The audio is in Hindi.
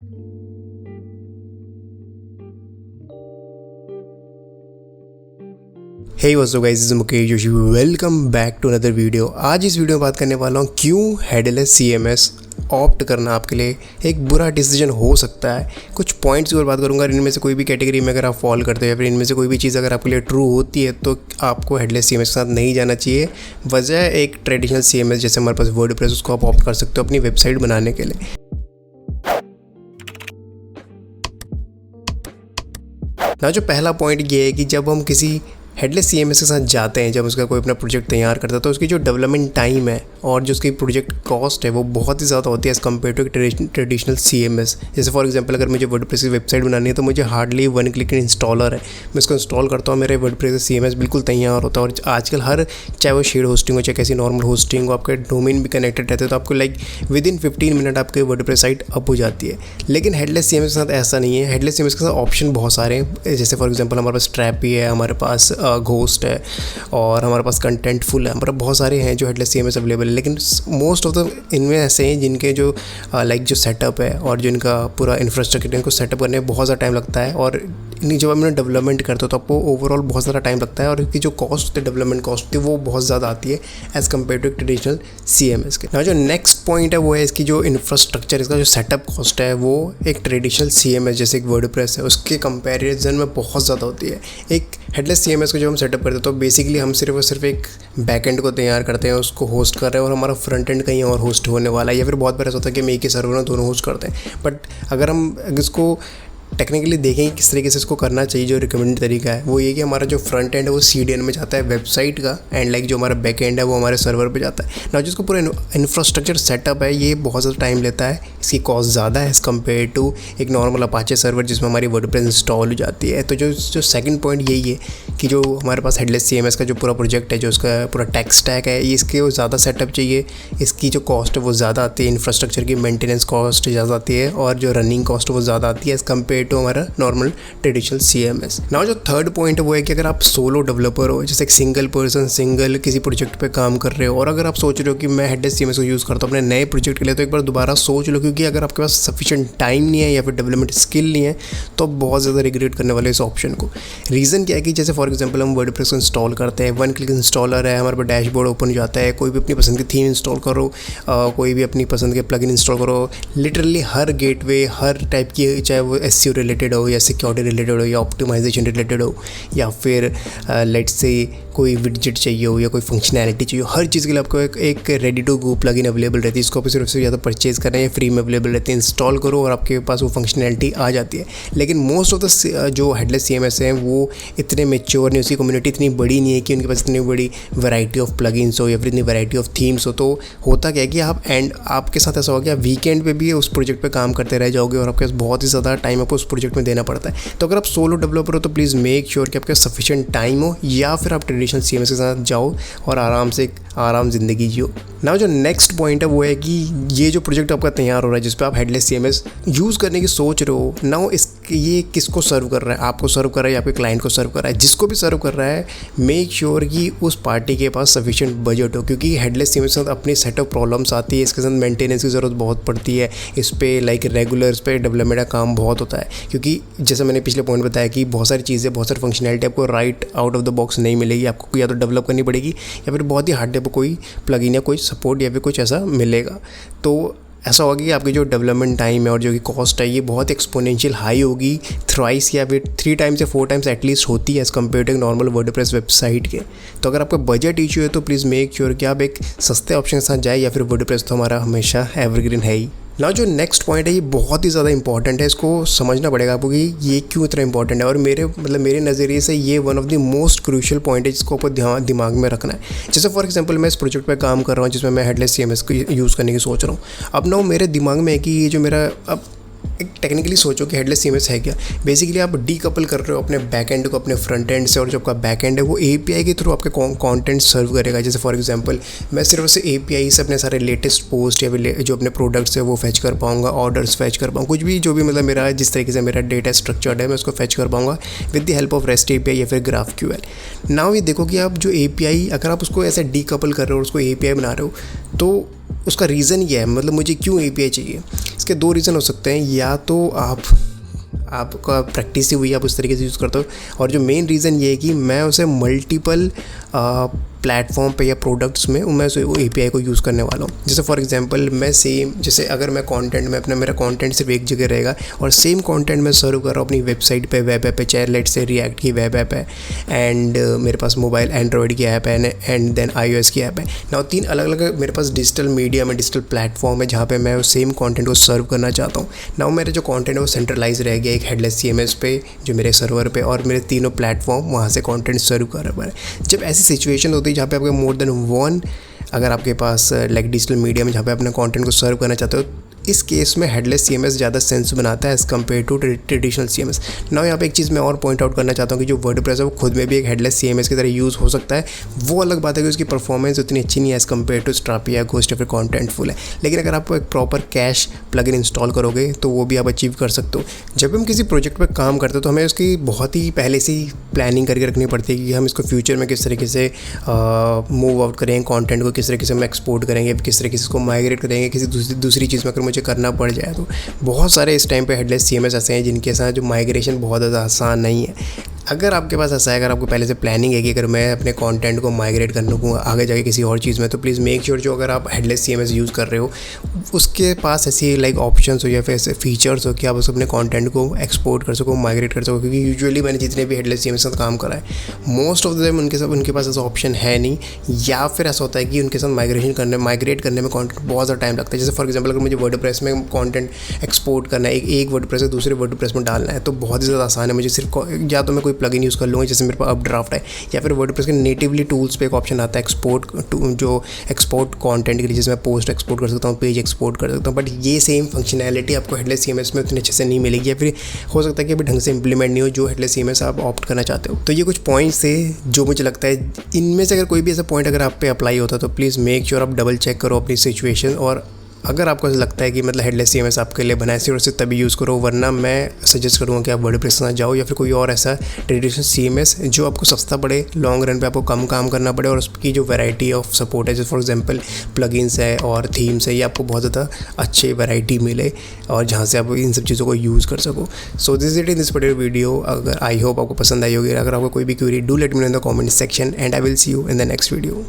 Hey what's up guys, this is Mukesh Joshi. Welcome back to another video. आज इस वीडियो में बात करने वाला हूँ क्यों हेडलेस सीएमएस ऑप्ट करना आपके लिए एक बुरा डिसीजन हो सकता है। कुछ पॉइंट्स की और बात करूँगा, इनमें से कोई भी कैटेगरी में अगर आप फॉल करते हो या फिर इनमें से कोई भी चीज़ अगर आपके लिए ट्रू होती है तो आपको हेडलेस सीएमएस के साथ नहीं जाना चाहिए। वजह एक ट्रेडिशनल सीएमएस जैसे हमारे पास वर्डप्रेस, उसको आप ऑप्ट कर सकते हो अपनी वेबसाइट बनाने के लिए। ना जो पहला पॉइंट ये है कि जब हम किसी हेडलेस सीएमएस के साथ जाते हैं, जब उसका कोई अपना प्रोजेक्ट तैयार करता है तो उसकी जो डेवलपमेंट टाइम है और जो उसकी प्रोजेक्ट कॉस्ट है वो बहुत ही ज़्यादा होती है as compare to traditional CMS. जैसे फॉर एग्जांपल अगर मुझे वर्डप्रेस की वेबसाइट बनानी है तो मुझे हार्डली 1 क्लिक इंस्टॉलर है, मैं इसको इंस्टॉल करता हूँ, मेरे वर्डप्रेस सीएमएस बिल्कुल तैयार होता है। और आजकल हर चाहे वो शेड होस्टिंग हो चाहे कैसी नॉर्मल होस्टिंग हो, आपके डोमेन भी कनेक्टेड रहते हैं तो आपको लाइक विदिन 15 मिनट आपके वर्डप्रेस साइट अप हो जाती है। लेकिन हेडलेस सीएमएस के साथ ऐसा नहीं है। हेडलेस सीएमएस के साथ ऑप्शन बहुत सारे हैं। जैसे फॉर एग्जाम्पल हमारे पास ट्रैपी है, हमारे पास घोस्ट है और हमारे पास कंटेंटफुल है, मतलब बहुत सारे हैं जो हेडलेस सीएमएस अवेलेबल है। लेकिन मोस्ट ऑफ द इनमें ऐसे हैं जिनके जो लाइक जो सेटअप है और जो इनका पूरा इंफ्रास्ट्रक्चर इनको सेटअप करने में बहुत ज़्यादा टाइम लगता है और जब हम डेवलपमेंट करते हो तो आपको ओवरऑल बहुत ज़्यादा टाइम लगता है और इसकी जो कॉस्ट होती है, डेवलपमेंट कॉस्ट होती है, वो बहुत ज़्यादा आती है as compare to traditional CMS के। ना जो नेक्स्ट पॉइंट है वो है इसकी जो इंफ्रास्ट्रक्चर, इसका जो सेटअप कॉस्ट है वो एक ट्रेडिशनल सीएमएस जैसे एक वर्डप्रेस है उसके कंपैरिजन में बहुत ज़्यादा होती है। एक हेडलेस सीएमएस को जब हम सेटअप करते हैं तो बेसिकली हम सिर्फ और सिर्फ एक बैकएंड को तैयार करते हैं, उसको होस्ट कर रहे हैं और हमारा फ्रंट एंड कहीं और होस्ट होने वाला है, या फिर बहुत बार ऐसा होता है कि हम एक ही सर्वर में दोनों होस्ट करते हैं। बट अगर हम इसको टेक्निकली देखेंगे किस तरीके से इसको करना चाहिए, जो रिकमेंडेड तरीका है वो ये कि हमारा जो फ्रंट एंड है वो सीडीएन में जाता है वेबसाइट का, एंड लाइक जो हमारा बैक एंड है वो हमारे सर्वर पे जाता है ना। जिसको पूरा इंफ्रास्ट्रक्चर सेटअप है ये बहुत ज़्यादा टाइम लेता है, इसकी कॉस्ट ज़्यादा है एज़ कम्पेयर टू एक नॉर्मल अपाचे सर्वर जिसमें हमारी वर्डप्रेस इंस्टॉल हो जाती है। तो जो सेकंड पॉइंट यही है कि जो हमारे पास हेडलेस सीएमएस का जो पूरा प्रोजेक्ट है, जो उसका पूरा टेक स्टैक है, ये इसके ज़्यादा सेटअप चाहिए, इसकी जो कॉस्ट है वो ज़्यादा आती है, इंफ्रास्ट्रक्चर की मेंटेनेंस कॉस्ट ज़्यादा आती है और जो रनिंग कॉस्ट वो ज़्यादा आती है एज़ कम्पेयर टू हमारा नॉर्मल ट्रेडिशनल सीएमएस। नाउ जो थर्ड पॉइंट है वो है कि अगर आप सोलो डेवलपर हो, जैसे एक सिंगल पर्सन सिंगल किसी प्रोजेक्ट पे काम कर रहे हो और अगर आप सोच रहे हो कि मैं हेडलेस सीएमएस को यूज़ करता हूँ अपने नए प्रोजेक्ट के लिए, तो एक बार दोबारा सोच लो, क्योंकि अगर आपके पास सफिशिएंट टाइम नहीं है या फिर डेवलपमेंट स्किल नहीं है तो बहुत ज़्यादा रिग्रेट करने वाले इस ऑप्शन को। रीज़न क्या है कि जैसे फॉर एग्जाम्पल हम वर्डप्रेस को इंस्टॉल करते हैं, 1 क्लिक इंस्टॉलर है, हमारे पास डैशबोर्ड ओपन हो जाता है, कोई भी अपनी पसंद की थीम इंस्टॉल करो, कोई भी अपनी पसंद के प्लगइन इंस्टॉल करो। लिटरली हर गेटवे हर टाइप की, चाहे वो एसईओ रिलेटेड हो या सिक्योरिटी रिलेटेड हो या ऑप्टिमाइजेशन रिलेटेड हो या फिर लेट्स से कोई विडजेट चाहिए हो या कोई फंक्शनैलिटी चाहिए हो, हर चीज़ के लिए आपको एक ready to go plugin available रहती है। इसको आप सिर्फ से ज़्यादा परचेज़ करना है या फ्री में अवेलेबल रहती है, इंस्टॉल करो और आपके पास वो फंक्शनैलिटी आ जाती है। लेकिन मोस्ट ऑफ द जो हेडलेस सीएमएस हैं वो इतने मेच्योर नहीं, उसकी कम्युनिटी इतनी बड़ी नहीं है कि उनके पास इतनी बड़ी वैरायटी ऑफ प्लगइन्स हो या फिर इतनी वैरायटी ऑफ थीम्स हो। तो होता क्या है कि आप आपके साथ ऐसा हो गया वीकेंड पे भी उस प्रोजेक्ट पे काम करते रह जाओगे और आपके पास बहुत ही ज़्यादा टाइम आपको उस प्रोजेक्ट में देना पड़ता है। तो अगर आप सोलो डेवलपर हो तो प्लीज़ मेक श्योर कि आपके सफिशिएंट टाइम हो, या फिर आप ट्रेडिशनल सीएमएस के साथ जाओ और आराम ज़िंदगी जियो। ना जो नेक्स्ट पॉइंट है वो है कि ये जो प्रोजेक्ट आपका तैयार हो रहा है जिस पे आप हेडलेस सीएमएस यूज़ करने की सोच रहे हो, ना ये किसको सर्व कर रहा है, आपको सर्व कर रहा है या आपके क्लाइंट को सर्व कर रहा है। जिसको भी सर्व कर रहा है मेक श्योर कि उस पार्टी के पास सफिशिएंट बजट हो, क्योंकि हेडलेस सीएमएस के साथ अपनी सेटअप प्रॉब्लम्स आती है, इसके साथ मेंटेनेंस की ज़रूरत बहुत पड़ती है, इस पर लाइक रेगुलर इस पर डेवलपमेंट का काम बहुत होता है। क्योंकि जैसे मैंने पिछले पॉइंट बताया कि बहुत सारी चीज़ें, बहुत सारी फंक्शनैलिटी आपको right out of the box नहीं मिलेगी, आपको या तो डेवलप करनी पड़ेगी या फिर बहुत ही हार्ड पे कोई प्लगइन या कोई सपोर्ट या फिर कुछ ऐसा मिलेगा। तो ऐसा होगा कि आपकी जो डेवलपमेंट टाइम है और जो कि कॉस्ट है ये बहुत एक्सपोनेंशियल हाई होगी, थ्राइस या फिर 3 टाइम्स या 4 टाइम्स एटलीस्ट होती है as compare to normal WordPress website के। तो अगर आपका बजट इशू है तो प्लीज़ मेक श्योर कि आप एक सस्ते ऑप्शन के साथ जाए, या फिर वर्डप्रेस तो हमारा हमेशा एवरग्रीन है ही। ना जो नेक्स्ट पॉइंट है ये बहुत ही ज़्यादा इंपॉर्टेंट है, इसको समझना पड़ेगा आपको कि ये क्यों इतना इंपॉर्टेंट है, और मेरे नज़रिए से ये one of the most crucial point है जिसको आपको दिमाग में रखना है। जैसे फॉर एग्जांपल मैं इस प्रोजेक्ट पे काम कर रहा हूँ जिसमें मैं हेडलेस सीएमएस को यूज़ करने की सोच रहा हूँ। अब ना मेरे दिमाग में है कि ये जो मेरा अब एक टेक्निकली सोचो कि हेडलेस सीएमएस है क्या। बेसिकली आप डीकपल कर रहे हो अपने बैक एंड को अपने फ्रंट एंड से, और जो आपका बैक एंड है वो एपीआई के थ्रू आपके कंटेंट सर्व करेगा। जैसे फॉर एग्जांपल मैं सिर्फ से एपीआई से अपने सारे लेटेस्ट पोस्ट या फिर जो अपने प्रोडक्ट्स है वो फैच कर पाऊँगा, ऑर्डर्स फैच कर पाऊँगा, कुछ भी जो भी मतलब मेरा जिस तरीके से मेरा डेटा स्ट्रक्चर्ड है मैं उसको फैच कर पाऊँगा with the help of rest API या फिर GraphQL। नाउ ये देखो कि आप जो एपीआई अगर आप उसको ऐसे डीकपल कर रहे हो और उसको एपीआई बना रहे हो तो उसका रीज़न ये है, मतलब मुझे क्यों API चाहिए। इसके 2 रीज़न हो सकते हैं, या तो आपका प्रैक्टिस ही हुई, आप उस तरीके से यूज़ करते हो, और जो मेन रीज़न ये है कि मैं उसे मल्टीपल प्लेटफॉर्म पे या प्रोडक्ट्स में मैं उसे API को यूज़ करने वाला हूँ। जैसे फॉर एग्जांपल मैं जैसे अगर मैं कंटेंट में मेरा कंटेंट सिर्फ एक जगह रहेगा और सेम कंटेंट मैं सर्व कर रहा हूँ अपनी वेबसाइट पे, वेब ऐप है, चाहे लेट से रिएक्ट की वेब ऐप है, एंड मेरे पास मोबाइल एंड्रॉयड की ऐप है, एंड देन iOS की ऐप है ना। 3 अलग अलग मेरे पास डिजिटल मीडिया में डिजिटल प्लेटफॉर्म है जहाँ पे मैं सेम कंटेंट को सर्व करना चाहता हूँ ना। मेरा जो कंटेंट है वो सेंट्रलाइज रह गया एक हेडलेस CMS पे, जो मेरे सर्वर पे, और मेरे तीनों प्लेटफॉर्म वहाँ से कंटेंट सर्व कर रहा है। जब ऐसी सिचुएशन होती है जहाँ पे आपके मोर देन वन, अगर आपके पास लाइक डिजिटल मीडिया में जहाँ पे अपने कंटेंट को सर्व करना चाहते हो, इस केस में हेडलेस CMS ज़्यादा सेंस बनाता है as compare to traditional CMS। ना यहाँ पे एक चीज़ मैं और पॉइंट आउट करना चाहता हूँ कि जो वर्डप्रेस है वो खुद में भी एक हेडलेस CMS की तरह यूज़ हो सकता है। वो अलग बात है कि उसकी परफॉर्मेंस उतनी अच्छी नहीं है एज़ कम्पेयर टू स्ट्रापी या घोस्ट या फिर कॉन्टेंटफुल है, लेकिन अगर आप एक प्रॉपर कैश प्लगइन इंस्टॉल करोगे तो वो भी आप अचीव कर सकते हो। जब हम किसी प्रोजेक्ट पर काम करते हो तो हमें उसकी बहुत ही पहले से ही प्लानिंग करके रखनी पड़ती है कि हम इसको फ्यूचर में किस तरीके से मूव आउट करेंगे, कॉन्टेंट को किस तरीके से हम एक्सपोर्ट करेंगे, किस तरीके से इसको माइग्रेट करेंगे किसी दूसरी चीज़ में अगर मुझे करना पड़ जाए। तो बहुत सारे इस टाइम पे हेडलेस CMS ऐसे हैं जिनके साथ जो माइग्रेशन बहुत ज़्यादा आसान नहीं है। अगर आपके पास ऐसा है, अगर आपको पहले से प्लानिंग है कि अगर मैं अपने कंटेंट को माइग्रेट कर लूँगा आगे जाके किसी और चीज़ में, तो प्लीज़ मेक श्योर जो अगर आप हेडलेस CMS यूज़ कर रहे हो उसके पास ऐसी लाइक ऑप्शंस हो या फिर ऐसे फीचर्स हो कि आप उस अपने कंटेंट को एक्सपोर्ट कर सको, माइग्रेट कर सको। क्योंकि यूजुअली मैंने जितने भी हेडलेस CMS साथ काम करा है, मोस्ट ऑफ द टाइम उनके पास ऐसा ऑप्शन है नहीं, या फिर ऐसा होता है कि उनके साथ माइग्रेट करने में कॉन्टेंट बहुत ज़्यादा टाइम लगता है। जैसे फॉर एग्जाम्पल अगर मुझे वर्डप्रेस में कॉन्टेंट एक्सपोर्ट करना है, एक वर्डप्रेस से दूसरे वर्डप्रेस में डालना है, तो बहुत ही ज़्यादा आसान है। मुझे सिर्फ या तो मैं कोई प्लगइन यूज़ कर लूँगा जैसे मेरे पास अपड्राफ्ट है, या फिर वर्डप्रेस के नेटिवली टूल्स पे एक ऑप्शन आता है एक्सपोर्ट कंटेंट के लिए, जिसमें पोस्ट एक्सपोर्ट कर सकता हूँ, पेज एक्सपोर्ट कर सकता हूँ। बट ये सेम फंक्शनैलिटी आपको हेडलेस CMS में उतने अच्छे से नहीं मिलेगी, या फिर हो सकता है कि अभी ढंग से इंप्लीमेंट नहीं हो जो हेडलेस CMS आप ऑप्ट करना चाहते हो। तो ये कुछ पॉइंट्स थे जो मुझे लगता है इनमें से अगर कोई भी ऐसा पॉइंट अगर आप पे अप्लाई होता तो प्लीज़ मेक श्योर आप डबल चेक करो अपनी सिचुएशन, और अगर आपको ऐसा लगता है कि मतलब हेडलेस CMS आपके लिए बनाए सिर्फ और सिर्फ तभी यूज़ करो, वरना मैं सजेस्ट करूँगा कि आप वर्डप्रेस के साथ जाओ या फिर कोई और ऐसा ट्रेडिशनल CMS जो आपको सस्ता पड़े, लॉन्ग रन पे आपको कम काम करना पड़े, और उसकी जो वैरायटी ऑफ सपोर्ट है, जैसे फॉर एग्जांपल प्लगइन्स है और थीम्स है, ये आपको बहुत ज़्यादा अच्छी वैरायटी मिले और जहाँ से आप इन सब चीज़ों को यूज़ कर सको। So this it in this particular video. अगर आई होप आपको पसंद आई होगी। अगर आपको कोई भी query, do let me know in the comment section and I will see you in the next video.